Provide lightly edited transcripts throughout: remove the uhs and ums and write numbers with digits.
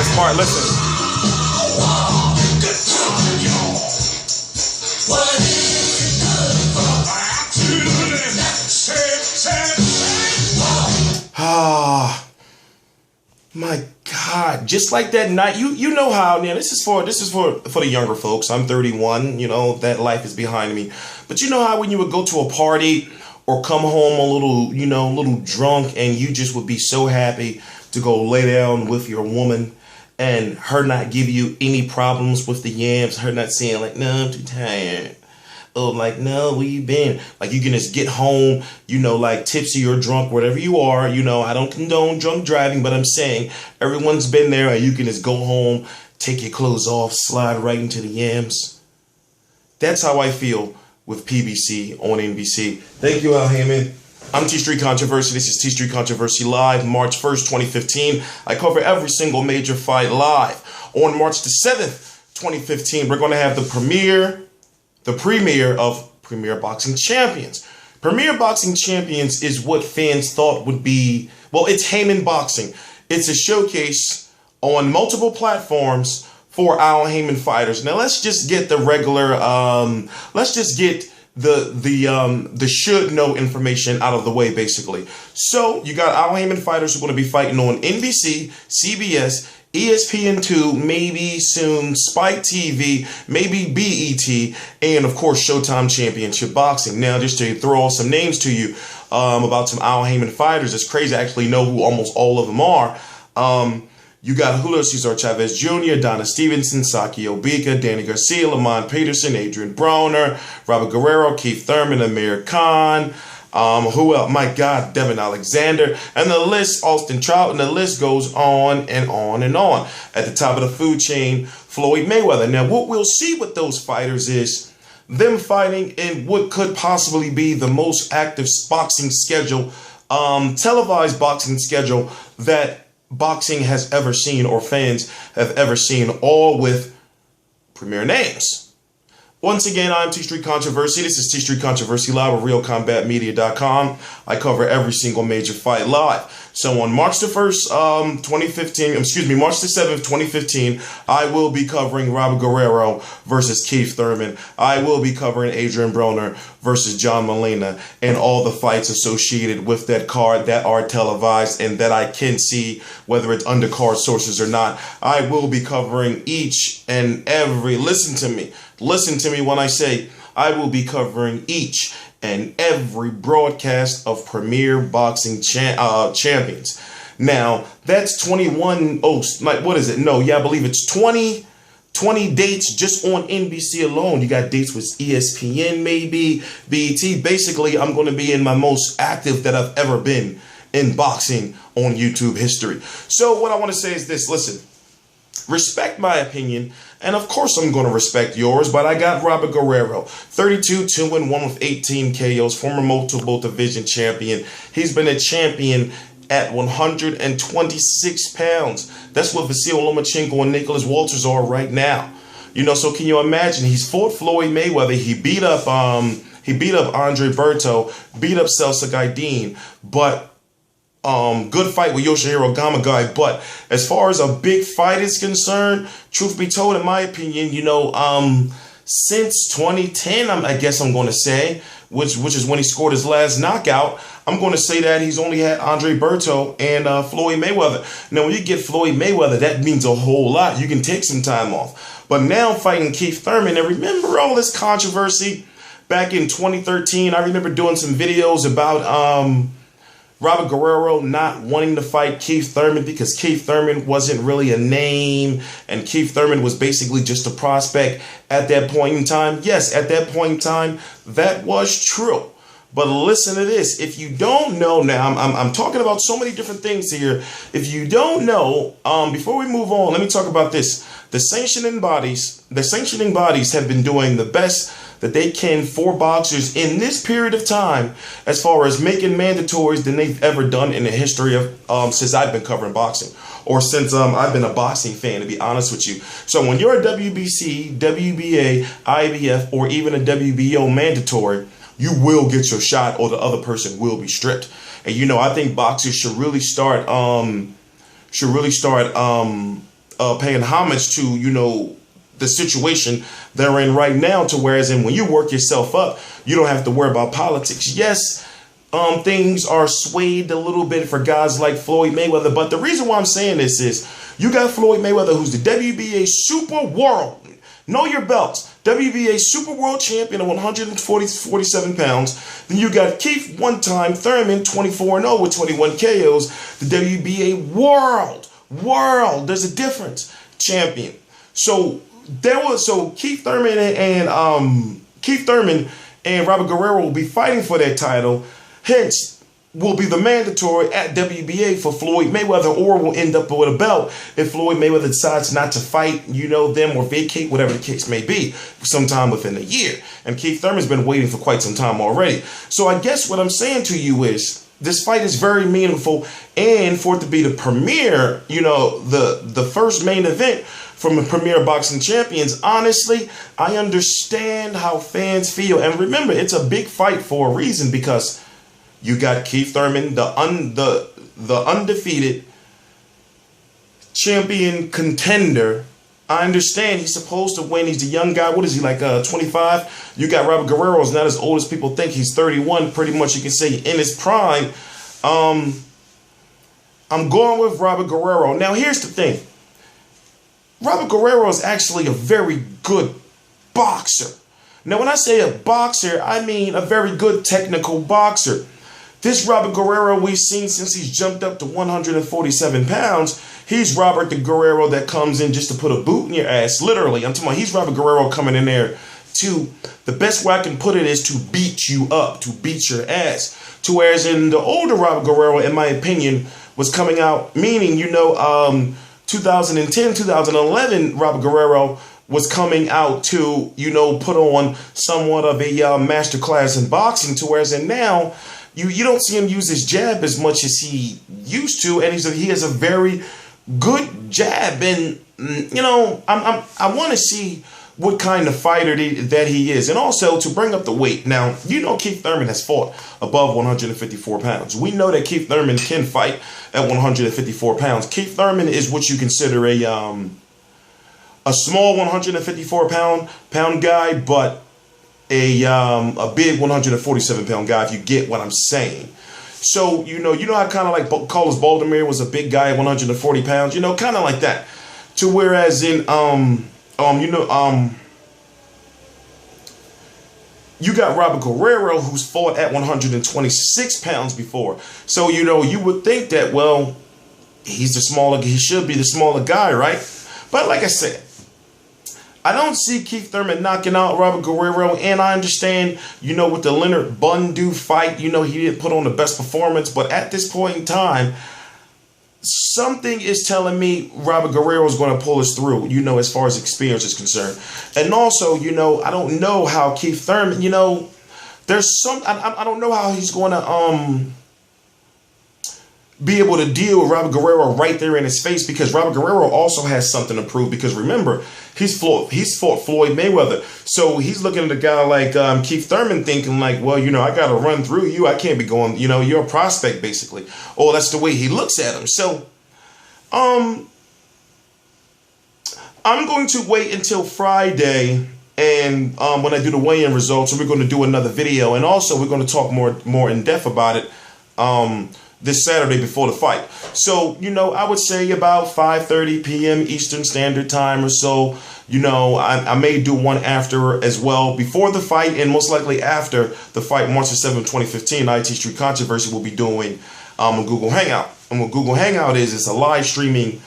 best part. Listen. Ah, my God! Just like that night, you know how now. This is for the younger folks. I'm 31. You know that life is behind me. But you know how when you would go to a party or come home a little drunk, and you just would be so happy to go lay down with your woman, and her not give you any problems with the yams, her not saying like, no, I'm too tired. Oh, like, no, where you been? Like, you can just get home, like tipsy or drunk, whatever you are. I don't condone drunk driving, but I'm saying everyone's been there, and you can just go home, take your clothes off, slide right into the yams. That's how I feel with PBC on NBC. Thank you, Al Haymon. I'm T Street Controversy. This is T Street Controversy Live, March 1st, 2015. I cover every single major fight live. On March the 7th, 2015, we're going to have the premiere of Premier Boxing Champions. Premier Boxing Champions is what fans thought would be, well, it's Haymon Boxing. It's a showcase on multiple platforms for Al Haymon fighters. Now let's just get the regular, let's just get the should know information out of the way, basically. So you got Al Haymon fighters who are going to be fighting on NBC, CBS, ESPN2, maybe soon Spike TV, maybe BET, and of course Showtime Championship Boxing. Now, just to throw some names to you about some Al Haymon fighters, it's crazy. I actually know who almost all of them are. You got Julio Cesar Chavez Jr., Donna Stevenson, Saki Obika, Danny Garcia, Lamont Peterson, Adrien Broner, Robert Guerrero, Keith Thurman, Amir Khan. Who else? My God, Devin Alexander, and the list, Austin Trout, and the list goes on and on and on. At the top of the food chain, Floyd Mayweather. Now, what we'll see with those fighters is them fighting in what could possibly be the most active boxing schedule, televised boxing schedule that boxing has ever seen or fans have ever seen, all with premier names. Once again, I'm T Street Controversy. This is T Street Controversy Live at RealCombatMedia.com. I cover every single major fight live. So on March the 1st, March the 7th, 2015, I will be covering Robert Guerrero versus Keith Thurman. I will be covering Adrien Broner versus John Molina, and all the fights associated with that card that are televised and that I can see, whether it's undercard sources or not. I will be covering each and every, listen to me when I say I will be covering each and every broadcast of Premier Boxing Champions. Now, that's 21, what is it? No, yeah, I believe it's 20 dates just on NBC alone. You got dates with ESPN, maybe, BET. Basically, I'm going to be in my most active that I've ever been in boxing on YouTube history. So what I want to say is this, listen. Respect my opinion, and of course I'm going to respect yours, but I got Robert Guerrero, 32-2-1 with 18 KOs, former multiple division champion. He's been a champion at 126 pounds. That's what Vasil Lomachenko and Nicholas Walters are right now. So can you imagine? He's fought Floyd Mayweather. He beat up Andre Berto, beat up Celso Gaidin, but good fight with Yoshihiro Gamagai. But as far as a big fight is concerned, truth be told, in my opinion, since 2010, I guess I'm going to say, which is when he scored his last knockout, I'm going to say that he's only had Andre Berto and Floyd Mayweather. Now, when you get Floyd Mayweather, that means a whole lot. You can take some time off. But now fighting Keith Thurman, and remember all this controversy back in 2013? I remember doing some videos about Robert Guerrero not wanting to fight Keith Thurman because Keith Thurman wasn't really a name, and Keith Thurman was basically just a prospect at that point in time. Yes, at that point in time, that was true. But listen to this. If you don't know now, I'm talking about so many different things here. If you don't know, before we move on, let me talk about this. The sanctioning bodies have been doing the best that they can for boxers in this period of time as far as making mandatories than they've ever done in the history of since I've been covering boxing, or since I've been a boxing fan, to be honest with you. So when you're a WBC, WBA, IBF, or even a WBO mandatory, you will get your shot, or the other person will be stripped. And I think boxers should really start paying homage to, the situation they're in right now, to whereas in when you work yourself up, you don't have to worry about politics. Yes, things are swayed a little bit for guys like Floyd Mayweather, but the reason why I'm saying this is you got Floyd Mayweather, who's the WBA Super World, know your belts, WBA Super World Champion at 147 pounds. Then you got Keith, one-time Thurman, 24-0 with 21 KOs, the WBA World, there's a difference, champion. So Keith Thurman and Robert Guerrero will be fighting for that title. Hence, will be the mandatory at WBA for Floyd Mayweather, or will end up with a belt if Floyd Mayweather decides not to fight, them, or vacate, whatever the case may be, sometime within a year. And Keith Thurman's been waiting for quite some time already. So I guess what I'm saying to you is this fight is very meaningful, and for it to be the premiere, the first main event from the Premier Boxing Champions, honestly, I understand how fans feel. And remember, it's a big fight for a reason, because you got Keith Thurman, the undefeated champion contender. I understand he's supposed to win. He's the young guy. What is he, like 25? You got Robert Guerrero, who's not as old as people think. He's 31, pretty much you can say in his prime. I'm going with Robert Guerrero. Now, here's the thing. Robert Guerrero is actually a very good boxer. Now, when I say a boxer, I mean a very good technical boxer. This Robert Guerrero we've seen since he's jumped up to 147 pounds, he's Robert the Guerrero that comes in just to put a boot in your ass, literally. I'm talking about he's Robert Guerrero coming in there to, the best way I can put it is to beat you up, to beat your ass. To whereas in the older Robert Guerrero, in my opinion, was coming out, meaning, 2010, 2011, Robert Guerrero was coming out to, put on somewhat of a masterclass in boxing, to whereas in now, you don't see him use his jab as much as he used to, and he has a very good jab, and I want to see what kind of fighter that he is, and also to bring up the weight. Now, Keith Thurman has fought above 154 pounds. We know that Keith Thurman can fight at 154 pounds. Keith Thurman is what you consider a small 154 pound guy, but a big 147 pound guy, if you get what I'm saying. So, you know how kind of like Carlos Baldomir was a big guy at 140 pounds, kind of like that. To whereas in, you got Robert Guerrero, who's fought at 126 pounds before. So, you would think that, well, he should be the smaller guy, right? But like I said, I don't see Keith Thurman knocking out Robert Guerrero, and I understand, with the Leonard Bundu fight, he didn't put on the best performance, but at this point in time, something is telling me Robert Guerrero is going to pull us through, as far as experience is concerned. And also, I don't know how Keith Thurman, I don't know how he's going to be able to deal with Robert Guerrero right there in his face, because Robert Guerrero also has something to prove, because remember, he's fought Floyd Mayweather. So he's looking at a guy like Keith Thurman thinking like, well, I got to run through you. I can't be going, you're a prospect basically. Or that's the way he looks at him. So I'm going to wait until Friday, and when I do the weigh-in results, and we're going to do another video, and also we're going to talk more in depth about it this Saturday before the fight. So, I would say about 5:30 p.m. Eastern Standard Time or so. I may do one after as well, before the fight, and most likely after the fight, March the 7th, 2015, IT Street Controversy will be doing a Google Hangout. And what Google Hangout is, it's a live streaming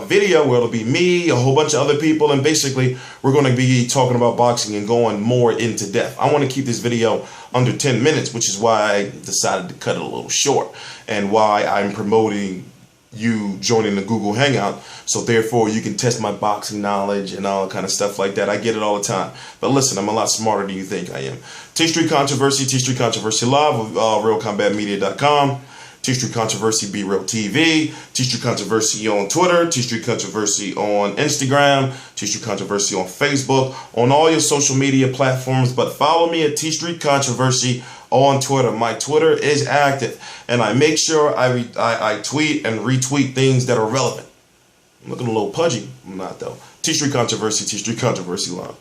video where it'll be me, a whole bunch of other people, and basically we're going to be talking about boxing and going more into depth. I want to keep this video under 10 minutes, which is why I decided to cut it a little short, and why I'm promoting you joining the Google Hangout, so therefore you can test my boxing knowledge and all kind of stuff like that. I get it all the time. But listen, I'm a lot smarter than you think I am. T Street Controversy Live with RealCombatMedia.com. T Street Controversy Be Real TV, T Street Controversy on Twitter, T Street Controversy on Instagram, T Street Controversy on Facebook, on all your social media platforms. But follow me at T Street Controversy on Twitter. My Twitter is active, and I make sure I tweet and retweet things that are relevant. I'm looking a little pudgy. I'm not, though. T-Street Controversy line.